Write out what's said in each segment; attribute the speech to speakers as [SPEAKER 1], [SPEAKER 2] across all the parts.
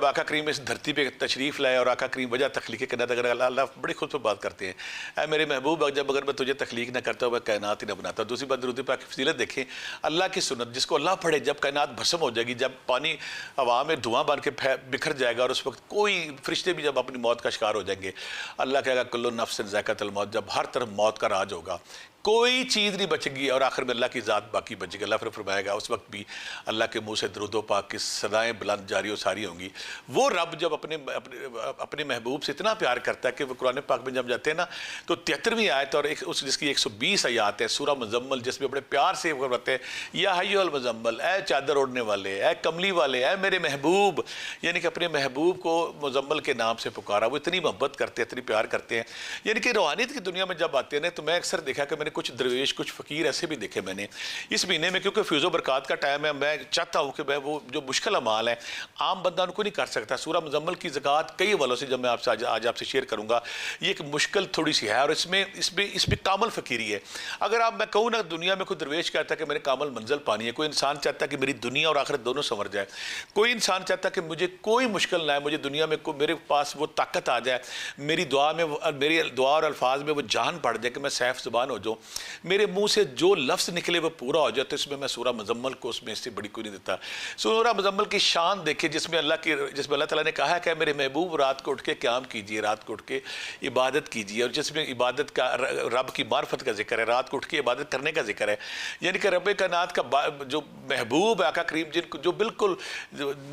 [SPEAKER 1] आका करीम इस धरती पे तशरीफ़ लाए और आका करीम वजह तख्लीक कायनात, अगर अल्लाह बड़ी खुद पर बात करते हैं, ऐ मेरे महबूब जब अगर मैं तुझे तख्लीक ना करता मैं कायनात ही ना बनाता। दूसरी बात दुरूद पाक की फजीलत देखें, अल्लाह की सुन्नत जिसको अल्लाह पढ़े, जब कायनात भस्म हो जाएगी, जब पानी हवा में धुआं बन के बिखर जाएगा और उस वक्त कोई फरिश्ते भी जब अपनी मौत का शिकार हो जाएंगे, अल्लाह कहेगा कुल्लु नफ्सिन ज़ाइक़ातुल मौत, जब हर तरफ मौत का राज होगा, कोई चीज़ नहीं बचेगी और आखिर में अल्लाह की ज़ात बाकी बचेगी। अल्लाह फिर फरमाएगा उस वक्त भी अल्लाह के मुंह से दरूद पाक की सदाएँ बुलंद जारी और सारी होंगी। वो रब जब अपने अपने अपने महबूब से इतना प्यार करता है कि वो कुरान पाक में जब जाते हैं ना, तो 73वीं आयत और एक उस जिसकी 120 आयत है सूरह मुज़म्मल, जिसमें बड़े प्यार से वो कहते हैं या हय्युल मुज़म्मल, ए चादर ओढ़ने वाले, ए कमली वाले, ए मेरे महबूब, यानी कि अपने महबूब को मुज़म्मल के नाम से पुकारा। वो इतनी मोहब्बत करते हैं, इतनी प्यार करते हैं। यानी कि रूहानियत की दुनिया में जब आते हैं ना, तो मैं अक्सर देखा कि कुछ दरवेश, कुछ फ़कीर ऐसे भी देखे मैंने इस महीने में, क्योंकि फ्यूज़ो बरक़ात का टाइम है। मैं चाहता हूँ कि मैं वो जो मुश्किल अमाल है आम बंदा उनको नहीं कर सकता। सूरह मुज़म्मल की ज़कात कई वालों से जब मैं आपसे आज आपसे शेयर करूँगा, ये एक मुश्किल थोड़ी सी है और इसमें कामल फ़कीरी है। अगर आप मैं कहूँ ना, दुनिया में कोई दरवेश कहता है कि मैंने कामल मंजिल पानी है, कोई इंसान चाहता है कि मेरी दुनिया और आखिरत दोनों संवर जाए, कोई इंसान चाहता है कि मुझे कोई मुश्किल ना है, मुझे दुनिया में मेरे पास वो ताकत आ जाए, मेरी दुआ में मेरी दुआ और अल्फाज में वो जान पड़ जाए कि मैं सैफ ज़ुबान हो जाऊँ, मेरे मुंह से जो लफ्ज़ निकले वो पूरा हो जाए, तो इसमें मैं सूरह मुज़म्मल को उसमें इससे बड़ी कोई नहीं देता। सूरह मुज़म्मल की शान देखिए, जिसमें अल्लाह ताला ने कहा है कि मेरे महबूब रात को उठ के क़याम कीजिए, रात को उठ के इबादत कीजिए, और जिसमें इबादत का रब की मार्फत का जिक्र है, रात को उठ के इबादत करने का जिक्र है। यानी कि रब कायनात का जो महबूब आका करीम, जिनको जो बिल्कुल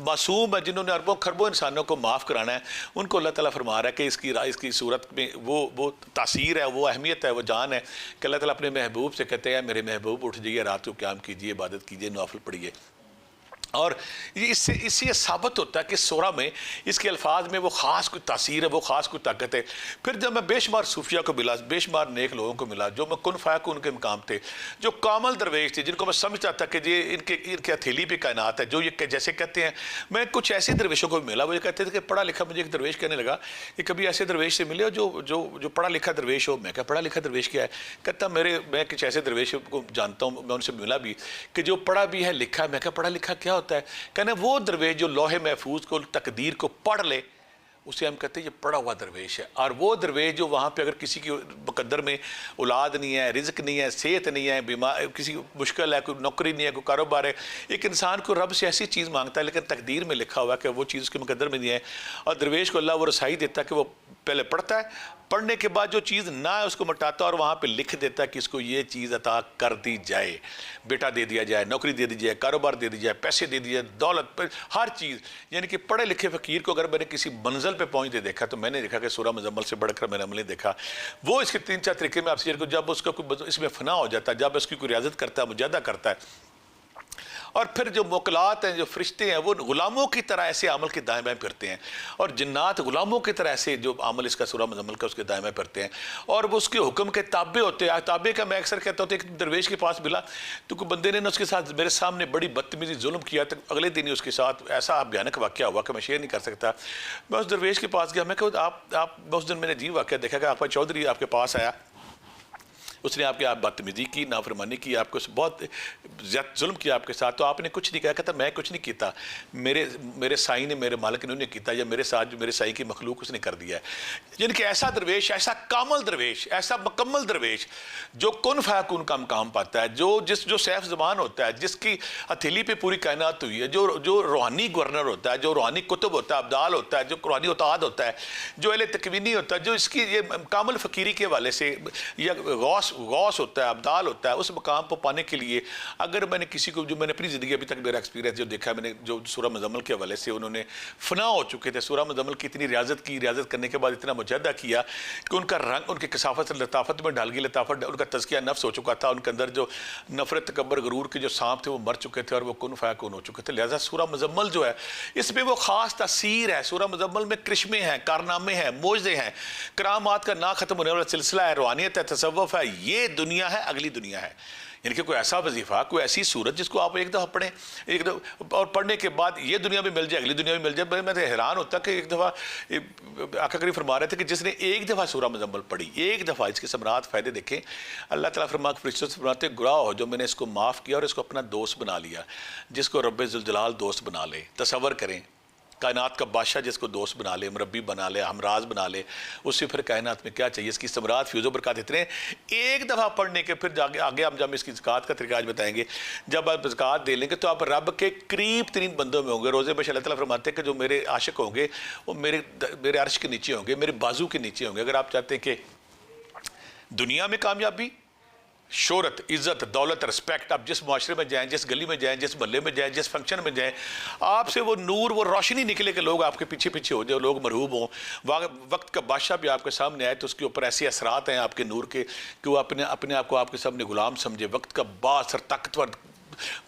[SPEAKER 1] मासूम है, जिन्होंने अरबों खरबों इंसानों को माफ़ कराना है, उनको अल्लाह ताला फरमा रहा है कि इसकी सूरत में वो तासीर है, वो अहमियत है, वो जान है कि अल्लाह ताला अपने महबूब से कहते हैं मेरे महबूब उठ जाइए, रात को क़याम कीजिए, इबादत कीजिए, नवाफिल पढ़िए। और इससे साबित होता है कि सूरह में इसके अल्फाज में वो ख़ास कोई तासीर है, वो ख़ास कोई ताकत है। फिर जब मैं बेशुमार सूफिया को मिला, बेशुमार नेक लोगों को मिला, जो मैं कुन फ़ायकुन उनके मकाम थे, जो कामल दरवेश थे, जिनको मैं समझता था कि ये इनके हथेली पे कायनात है, जो ये जैसे कहते हैं। मैं कुछ ऐसे दरवेशों को भी मिला, वो ये कहते थे कि पढ़ा लिखा, मुझे एक दरवेश कहने लगा कि कभी ऐसे दरवेश से मिले जो पढ़ा लिखा दरवेश हो। मैं क्या पढ़ा लिखा दरवेश क्या है? कहता मैं कुछ ऐसे दरवेश को जानता हूँ, मैं उनसे मिला भी, कि जो पढ़ा भी है लिखा है। मैं क्या पढ़ा लिखा क्या होता है? कहना वो दरवेश जो लोहे महफूज को, तकदीर को पढ़ ले, उसे हम कहते हैं ये पढ़ा हुआ दरवेश है। और वो दरवेश जो वहाँ पे अगर किसी की मुकद्दर में औलाद नहीं है, रिज़्क नहीं है, सेहत नहीं है, बीमार, किसी मुश्किल है, कोई नौकरी नहीं है, कोई कारोबार है, एक इंसान को रब से ऐसी चीज़ मांगता है लेकिन तकदीर में लिखा हुआ है कि वो चीज़ उसके मुकद्दर में नहीं है, और दरवेश को अल्लाह वो रसाई देता है कि वो पहले पढ़ता है, पढ़ने के बाद जो चीज़ ना है उसको मिटाता है और वहाँ पे लिख देता है कि इसको ये चीज़ अता कर दी जाए, बेटा दे दिया जाए, नौकरी दे दी जाए, कारोबार दे दी जाए, पैसे दे दिए जाए, दौलत पर हर चीज़। यानी कि पढ़े लिखे फ़कीर को अगर मैंने किसी मंजिल पे पहुँचते देखा, तो मैंने देखा कि सूरह मुज़म्मल से बढ़कर मैंने अमल देखा। वो इसके 3-4 तरीके में आपसे, जब उसका कोई इसमें फ़ना हो जाता है, जब उसकी कोई रियाज़त करता है, मुजाहिदा करता है, और फिर जो मोकलात हैं, जो फरिश्ते हैं, वो गुलामों की तरह ऐसे अमल के दाएं बाएं फिरते हैं, और जिन्नात गुलामों की तरह ऐसे जो अमल इसका सूरह मुज़म्मल का उसके दाएं बाएं फिरते हैं, और वो उसके हुक्म के ताबे होते हैं। ताबे का मैं अक्सर कहता हूँ, एक दरवेश के पास मिला तो कोई बंदे ने उसके साथ मेरे सामने बड़ी बदतमीजी जुल्म किया, तो अगले दिन ही उसके साथ ऐसा भयानक वाक़या हुआ कि मैं शेयर नहीं कर सकता। मैं उस दरवेश के पास गया, मैं कहूँ आप उस दिन मैंने अजीब वाक़या देखा कि आपका चौधरी आपके पास आया, उसने आपके आप बदतमीजी की, नाफरमानी की, आपको बहुत ज़्यादा जुल्म किया आपके साथ, तो आपने कुछ नहीं कहा। कहता मैं कुछ नहीं किया, मेरे साई ने, मेरे मालिक ने उन्हें किया, या मेरे साथ जो मेरे साई की मखलूक उसने कर दिया है। यानी कि ऐसा दरवेश, ऐसा कामल दरवेश, ऐसा मुकम्मल दरवेश जो कुन फ़ायकुन का मकाम पाता है, जो सैफ ज़बान होता है, जिसकी हथेली पे पूरी कायनात हुई है, जो रूहानी गवर्नर होता है, जो रूहानी कुतुब होता है, अब्दाल होता है, जो रूहानी उताद होता है, जो अहले तकवीनी होता है, जो इसकी ये कामल फ़कीरी के हवाले से, या गौस होता है, अब्दाल होता है, उस मकाम को पाने के लिए अगर मैंने किसी को, जो मैंने अपनी ज़िंदगी अभी तक मेरा एक्सपीरियंस जो देखा मैंने, जो सूरह मुज़म्मल के हवाले से उन्होंने फ़ना हो चुके थे, सूरह मुज़म्मल की इतनी रियाज़त की, रियाज़त करने के बाद इतना मुजाहिदा किया कि उनका रंग उनकी कसाफत लताफ़त में ढल गई, लताफ़त, उनका तज़किया नफ्स हो चुका था, उनके अंदर जो नफ़रत, तकब्बर, गरूर के जो सांप थे वो मर चुके थे और वो कुन फ़ायकुन हो चुके थे। लिहाजा सूरह मुज़म्मल जो है, इसमें वो ख़ास तासीर है। सूरह मुज़म्मल में करिश्मे हैं, कारनामे हैं, मोज़े हैं, करामात का ना ख़त्म होने वाला सिलसिला है, रूहानियत है, तसव्वुफ़ है, ये दुनिया है, अगली दुनिया है। यानी कि कोई ऐसा वजीफ़ा, कोई ऐसी सूरत जिसको आप एक दफ़ा पढ़ें, एक दफ़ा, और पढ़ने के बाद ये दुनिया में मिल जाए, अगली दुनिया में मिल जाए। मैं तो हैरान होता कि एक दफ़ा आका करीम फरमा रहे थे कि जिसने एक दफ़ा सूरह मुज़म्मल पढ़ी, एक दफ़ा, इसके समरात फ़ायदे देखें। अल्लाह ताला फरिश्तों से फरमाते, गुनाह हो जो मैंने इसको माफ़ किया और इसको अपना दोस्त बना लिया। जिसको रब्बे ज़ुल जलाल दोस्त बना ले, तसव्वुर करें, कायनात का बादशाह जिसको दोस्त बना ले, मुरब्बी बना ले, हमराज बना ले, उससे फिर कायनात में क्या चाहिए। इसकी समरात फ्यूज़ो बरक़ात इतने एक दफ़ा पढ़ने के फिर आगे आगे हम जब इसकी ज़कात का तरीका आज बताएंगे। जब आप ज़कात दे लेंगे तो आप रब के करीब तरीन बंदों में होंगे। रोज़े में अल्लाह ताला फरमाते हैं कि जो मेरे आशिक होंगे वो मेरे अर्श के नीचे होंगे, मेरे बाजू के नीचे होंगे। अगर आप चाहते हैं कि दुनिया में कामयाबी, शोहरत, इज़्ज़त, दौलत, रिस्पेक्ट, आप जिस माशरे में जाएं, जिस गली में जाएं, जिस मोहल्ले में जाएं, जिस फंक्शन में जाएं, आपसे वो नूर, वो रोशनी निकले कि लोग आपके पीछे पीछे हो जाए, लोग मरहूब हों। वक्त का बादशाह भी आपके सामने आए तो उसके ऊपर ऐसे असरात हैं आपके नूर के कि वो अपने आप को आपके सामने गुलाम समझे। वक्त का बासर ताकतवर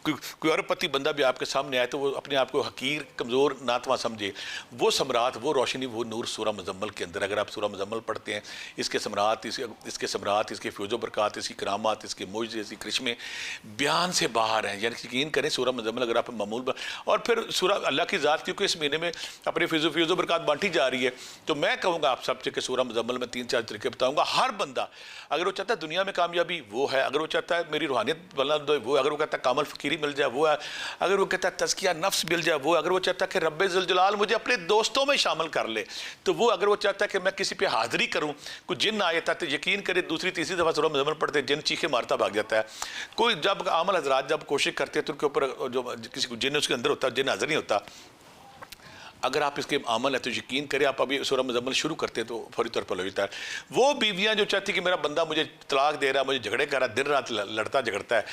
[SPEAKER 1] कोई अरबपति बंदा भी आपके सामने आए तो वो अपने आप को हकीर, कमज़ोर, नातवा समझे। वो समरात, वो रोशनी, वो नूर सूरह मुज़म्मल के अंदर। अगर आप सूरह मुज़म्मल पढ़ते हैं, इसके समरात, इसके फ्यूज़ो बरक़ात, इसकी करामात, इसके मुजज़े, इसकी करिश्मे बयान से बाहर हैं। यानी यकीन करें सूरह मुज़म्मल अगर आप मामूल और फिर सूरह अल्लाह की ज़ात, क्योंकि इस महीने में अपने फ्यूज़ो बरक़ात बांटी जा रही है, तो मैं कहूँगा आप सबसे कि सूरह मुज़म्मल में 3-4 तरीके बताऊँगा। हर बंदा अगर वो चाहता है दुनिया में कामयाबी, वो है। अगर वो चाहता है मेरी रूहानियत बुलंद हो, वो है। अगर वो कहता है कामल फ़कीरी मिल जाए, वो है। अगर वो कहता है तज़किया नफ्स मिल जाए, वो है। अगर वो चाहता है कि रब्बे ज़ुल जलाल मुझे अपने दोस्तों में शामिल कर ले, तो वो। अगर वो चाहता है कि मैं किसी पे हाज़िरी करूँ, कोई जिन आए था, तो यकीन करे दूसरी तीसरी दफ़ा सूरह मुज़म्मल पढ़ते जिन चीखे मारता भाग जाता है। कोई जब आमल हज़रात जब कोशिश करते हैं तो उनके ऊपर जो किसी को जिन उसके अंदर होता है, जिन हाज़िर नहीं होता। अगर आप इसके अमल है तो यकीन करें, आप अभी सूरह मुज़म्मल शुरू करते हैं तो फौरी तौर पर हो जाता है। वो बीवियाँ जो चाहती कि मेरा बंदा मुझे तलाक दे रहा है, मुझे झगड़े कर रहा है, दिन रात लड़ता झगड़ता है,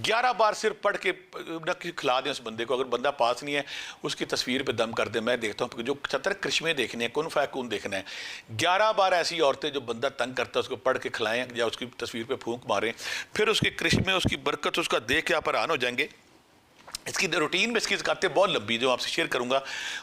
[SPEAKER 1] 11 बार सिर्फ पढ़ के न खिला दें उस बंदे को। अगर बंदा पास नहीं है उसकी तस्वीर पर दम कर दे। मैं देखता हूँ जो 70 करिश्मे देखने हैं, कुन फ़ैकून देखना है, 11 बार ऐसी औरतें जो बंदा तंग करता है उसको पढ़ के खिलाएँ या उसकी तस्वीर पर फूंक मारें, फिर उसके करिश्मे, उसकी बरकत, उसका देख के आप हैरान हो जाएंगे। इसकी रूटीन में इसकी ज़कातें बहुत लंबी, जो आपसे शेयर करूंगा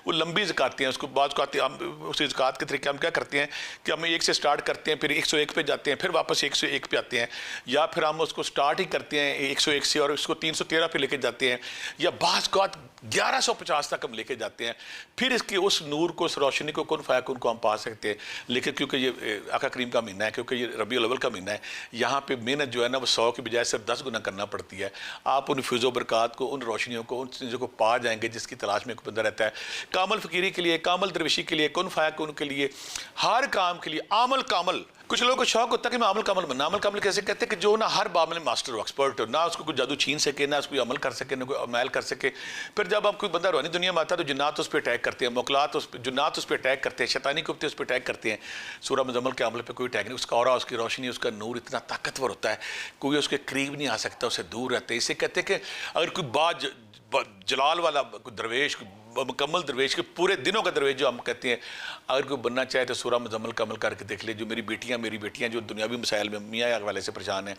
[SPEAKER 1] वो लंबी ज़कातें हैं। उसको बाद को आते हम उसी ज़कात के तरीके हम क्या करते हैं कि हम 1 से स्टार्ट करते हैं, फिर 101 पे जाते हैं, फिर वापस 101 पे आते हैं, या फिर हम उसको स्टार्ट ही करते हैं 101 से और उसको 313 पे लेके जाते हैं, या बाज़ को 1150 तक हम लेके जाते हैं। फिर इसकी उस नूर को, उस रोशनी को, कुन फ़ायकुन को हम पा सकते हैं। लेकिन क्योंकि ये आका करीम का महीना है, क्योंकि ये रबीउल अव्वल का महीना है, यहाँ पे मेहनत जो है ना वो 100 की बजाय सिर्फ 10 गुना करना पड़ती है। आप उन फ्यूज़ो बरक़ात को, उन रोशनियों को, उन चीज़ों को पा जाएंगे जिसकी तलाश में बंदा रहता है। कामल फ़कीरी के लिए, कामल दरवेशी के लिए, कुन फ़ायकुन के लिए, हर काम के लिए आमल कामल। कुछ लोगों को शौक होता है कि मैं अमल कामल बनना। अमल कामल कैसे कहते हैं कि जो ना हर मामले में मास्टर हो, एक्सपर्ट हो, ना उसको कोई जादू छीन सके, ना उसको अमल कर सके, ना कोई अमल कर सके। फिर जब आप कोई बंदा रूहानी दुनिया में आता है तो जिन्नात उस पर अटैक करते हैं, मुकलात जिन्नात उस पर अटैक करते हैं, शैतानी कुत्ते उस पर अटैक करते हैं। सूरह मुज़म्मल के अमल पर कोई अटैक नहीं। उसका औरा, उसकी रोशनी, उसका नूर इतना ताकतवर होता है, कोई उसके करीब नहीं आ सकता, उससे दूर रहते हैं। इसे कहते हैं कि अगर कोई बाज जलाल वाला कोई दरवेश, मुकम्मल दरवेश के पूरे दिनों का दरवेश जो हम कहते हैं, अगर कोई बनना चाहे तो सूरह मुज़म्मल का अमल करके देख ले। जो मेरी बेटियां जो दुनियावी मसाइल में मियाँ वाले से परेशान हैं।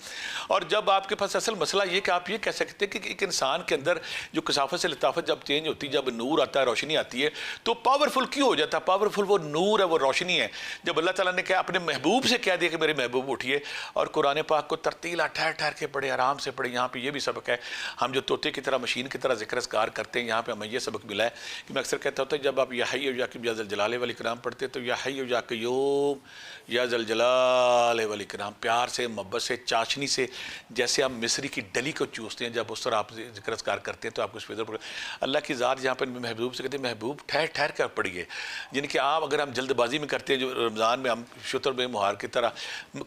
[SPEAKER 1] और जब आपके पास असल मसला ये कि आप ये कह सकते हैं कि एक इंसान के अंदर जो कसाफत से लताफत जब चेंज होती है, जब नूर आता है, रोशनी आती है, तो पावरफुल क्यों हो जाता है? पावरफुल वो नूर है, वो रोशनी है। जब अल्लाह ताला ने कहा अपने महबूब से कह दिया कि मेरे महबूब उठिए और कुरान पाक को तरतीला ठहर ठहर के पढ़े, आराम से पढ़े। यहाँ पर यह भी सबक है। हम जो तोते की तरह, मशीन की तरह ज़िक्र अस्कार करते हैं, यहाँ पर हमें यह सबक मिला है कि मैं अक्सर कहता होता है जब आप या हय्यु या क़य्यूम या ज़ल जलाले वाली कराम पढ़ते तो या हय्यु या क़य्यूम या ज़ल जलाले वाली कराम, प्यार से, मोहब्बत से, चाशनी से, जैसे आप मिस्री की डली को चूसते हैं, जब उस तरह आप ज़िक्र अस्कार करते हैं तो आपको इस पर अल्लाह की ज़ात यहाँ पर महबूब से कहते हैं महबूब ठहर ठहर कर पढ़िए। यानी कि आप अगर हम जल्दबाजी में करते हैं, जो रमज़ान में हम शुतर में मुहार की तरह,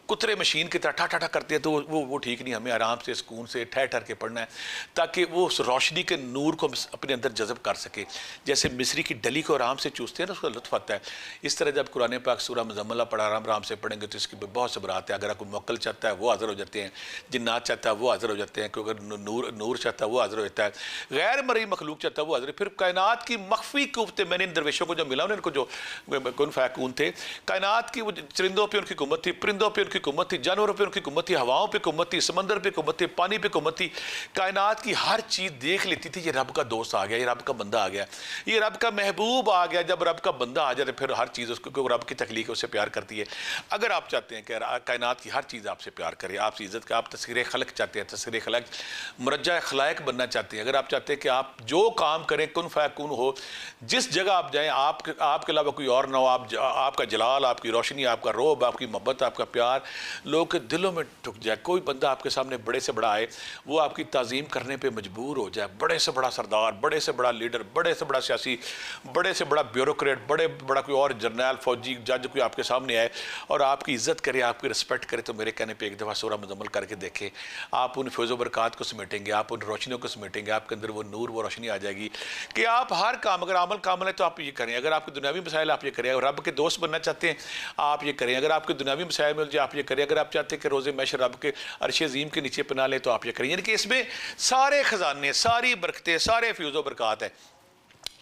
[SPEAKER 1] कुतरे मशीन की तरह ठा ठा करते हैं, तो वो ठीक नहीं। हमें आराम से, सुकून से, ठहर ठहर के पढ़ना है ताकि वो उस रोशनी के नूर को अपने अंदर जज़ब कर सके। जैसे मिस्री की डली को आराम से चूसते हैं ना, उसका लुत्फ़ आता है। इस तरह जब कुरान पाक सूरह मुज़म्मल पढ़ा आराम से पढ़ेंगे तो इसकी बहुत सबरात है। अगर कोई मुवक्किल चाहता है वो हाज़िर हो जाते हैं, जिन्नात चाहता है वो हाज़िर हो जाते हैं, क्योंकि नूर चाहता है वो हाज़िर हो जाता है, गैर मरई मखलूक चाहता है वो हाज़िर। फिर कायनात की मख्फी कुव्वतें, मैंने इन दरवेशों को जो मिला उनको जो कुन फ़ैकून थे, कायनात की वो चरिंदों पर उनकी कुव्वत थी, परिंदों पर उनकी कुव्वत थी, जानवरों पर उनकी कुव्वत थी, हवाओं पर कुव्वत थी, समंदर पर कुव्वत थी, पानी पर कुव्वत थी। कायनात की हर चीज़ देख लेती थी ये रब का दोस्त आ गया, ये रब का बंदा आ गया, ये रब का महबूब आ गया। जब रब का बंदा आ जाए फिर हर चीज़ उसको, क्योंकि रब की तख्लीक उससे प्यार करती है। अगर आप चाहते हैं कि कायनात की हर चीज़ आपसे प्यार करे, आपसे इज़्ज़त का, आप तस्वीर खलक चाहते हैं, तस्वीर खलक मुरज्जा खलायक बनना चाहते हैं, अगर आप चाहते हैं कि आप जो काम करें कुन फ़ैकून हो, जिस जगह आप जाएँ आपके अलावा कोई और ना हो, आपका जलाल, आपकी रोशनी, आपका रोब, आपकी मोहब्बत, आपका प्यार लोगों के दिलों में ठुक जाए। कोई बंदा आपके सामने बड़े से बड़ा आए, वो आपकी ताज़ीम करने पर मजबूर हो जाए, बड़े से बड़ा सरदार, बड़े से बड़ा लीडर, बड़े से बड़ा सियासी, बड़े से बड़ा ब्यूरोक्रेट, बड़ा कोई और जर्नल, फौजी, जज कोई आपके सामने आए और आपकी इज्जत करे, आपकी रिस्पेक्ट करे, तो मेरे कहने पे एक दफ़ा सूरह मुज़म्मिल करके देखें। आप उन फैज़ व बरक़ात को समेटेंगे, आप उन रोशनियों को समेटेंगे, आपके अंदर वो नूर, वो रोशनी आ जाएगी कि आप हर काम, अगर अमल कामल है तो आप ये करें, अगर आपके दुनियावी मसाइल आप ये करें, अगर रब के दोस्त बनना चाहते हैं आप ये करें, अगर आपके दुनियावी मसाइल मिल जाए आप ये करें, अगर आप चाहते हैं कि रोज़े मैशर रब के अर्श अज़ीम के नीचे पना लें तो आप ये करें। यानी कि इसमें सारे ख़जाने, सारी बरकतें, सारे फ्यूज़ व बरक़ात है।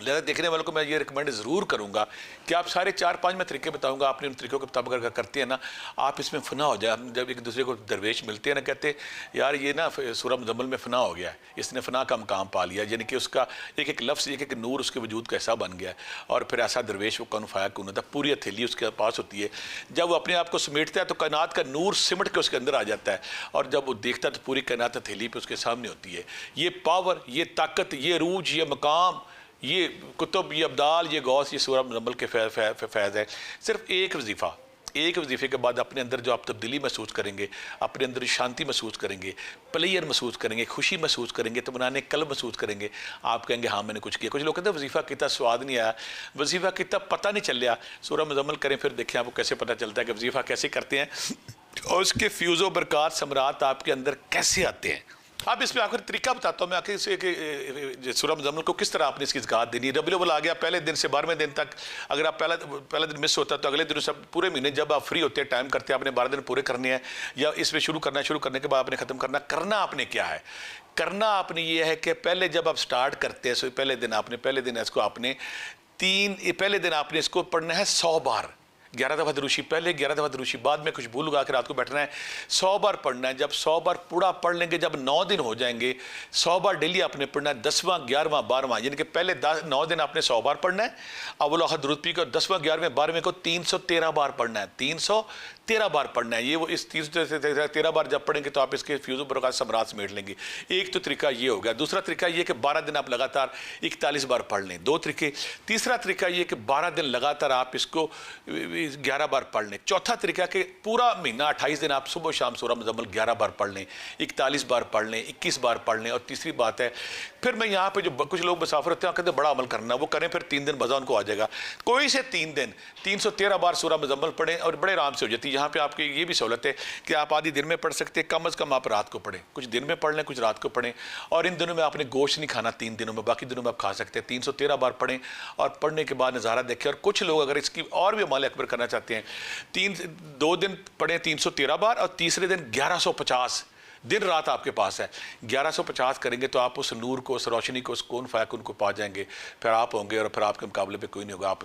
[SPEAKER 1] लिहाजा देखने वालों को मैं ये रिकमेंड ज़रूर करूँगा कि आप सारे 4-5 मैं तरीके बताऊँगा, आपने उन तरीक़ों के मुताबिक अगर करते हैं ना, आप इसमें फ़ना हो जाए। हम जब एक दूसरे को दरवेश मिलते हैं ना, कहते यार ये ना सूरह मुज़म्मिल में फ़ना हो गया है, इसने फ़ना का मकाम पा लिया, यानी कि उसका एक एक लफ्ज़, एक एक नूर उसके वजूद का हिस्सा बन गया है। और फिर ऐसा दरवेश वो कौन फाया कौन होता है, पूरी हथेली उसके पास होती है। जब वो अपने आप को समेटता है तो कायनात का नूर सिमट के उसके अंदर आ जाता है, और जब वो देखता है तो पूरी कायनात हथेली पर उसके सामने होती है। ये पावर, ये ताकत, ये रूज, ये मकाम, ये कुतुब, ये अब्दाल, ये गौस, ये सूरह मुज़म्मिल के फैज़ है। सिर्फ एक वजीफ़ा, एक वजीफ़े के बाद अपने अंदर जो आप तब्दीली महसूस करेंगे, अपने अंदर शांति महसूस करेंगे, प्लेयर महसूस करेंगे, खुशी महसूस करेंगे, तमन्नाने कल्ब महसूस करेंगे, आप कहेंगे हाँ मैंने कुछ किया। कुछ लोग कहते हैं वजीफ़ा कितना स्वाद नहीं आया, वजीफ़ा कितना पता नहीं चल रहा। सूरह मुज़म्मिल करें फिर देखें आपको कैसे पता चलता है कि वजीफ़ा कैसे करते हैं और उसके फ्यूज़ व बरक़ात समरात आपके अंदर कैसे आते हैं। अब इसमें आखिर तरीका बताता हूँ मैं आखिर से कि सूरह मुज़म्मिल को किस तरह आपने इसकी ज़कात देनी है। रबीउल अव्वल आ गया, पहले दिन से 12वें दिन तक अगर आप पहला दिन मिस होता है तो अगले दिन सब पूरे महीने जब आप फ्री होते हैं, टाइम करते हैं, आपने 12 दिन पूरे करने हैं, या इसमें शुरू करने के बाद आपने ख़त्म करना आपने क्या है, करना आपने ये है कि पहले जब आप स्टार्ट करते हैं, पहले दिन इसको आपने पहले दिन आपने इसको पढ़ना है 100 बार, 11 दफ़ा दरूशी पहले, 11 दफ़ा दरूशी बाद में, कुछ भूल उगा के रात को बैठना है, 100 बार पढ़ना है। जब 100 बार पूरा पढ़ लेंगे, जब 9 दिन हो जाएंगे, 100 बार डेली आपने पढ़ना है, 10वां 11वां 12वां, यानी कि पहले 9 दिन आपने 100 बार पढ़ना है, अव्वल आखिर दुरूद पी को 10वां 11वें 12वें को 313 बार पढ़ना है, 313 बार पढ़ना है। ये वो इस 313 बार जब पढ़ेंगे तो आप इसके फ्यूज़ व बरक़ात समरात समेट लेंगे। एक तो तरीका ये हो गया। दूसरा तरीका ये कि 12 दिन आप लगातार 41 बार पढ़ लें, 2 तरीके। तीसरा तरीका ये कि 12 दिन लगातार आप इसको 11 बार पढ़ लें। चौथा तरीका कि पूरा महीना 28 दिन आप सुबह शाम सूरह मुज़म्मिल 11 बार पढ़ लें, 41 बार पढ़ लें, 21 बार पढ़ लें। और तीसरी बात है, फिर मैं यहाँ पे जो कुछ लोग मुसाफिर होते हैं कहते हैं बड़ा अमल करना, वो करें, फिर 3 दिन मज़ा उनको आ जाएगा। कोई से 3 दिन 313 बार सूरह मुज़म्मिल पढ़ें और बड़े आराम से हो जाती है। यहाँ पे आपकी ये भी सहूलत है कि आप आधी दिन में पढ़ सकते हैं, कम अज़ कम आप रात को पढ़ें, कुछ दिन में पढ़ लें, कुछ रात को पढ़ें। और इन दिनों में आपने गोश्त नहीं खाना 3 दिनों में, बाकी दिनों में आप खा सकते हैं। 313 बार पढ़ें और पढ़ने के बाद नज़ारा देखें। और कुछ लोग अगर इसकी और भी अमल अकबर करना चाहते हैं, 2 दिन पढ़ें 313 बार और तीसरे दिन 1150 दिन रात आपके पास है, 1150 करेंगे तो आप उस नूर को, उस रोशनी को, उस कौन फायकुन को पा जाएंगे। फिर आप होंगे और फिर आपके मुकाबले पे कोई नहीं होगा। आप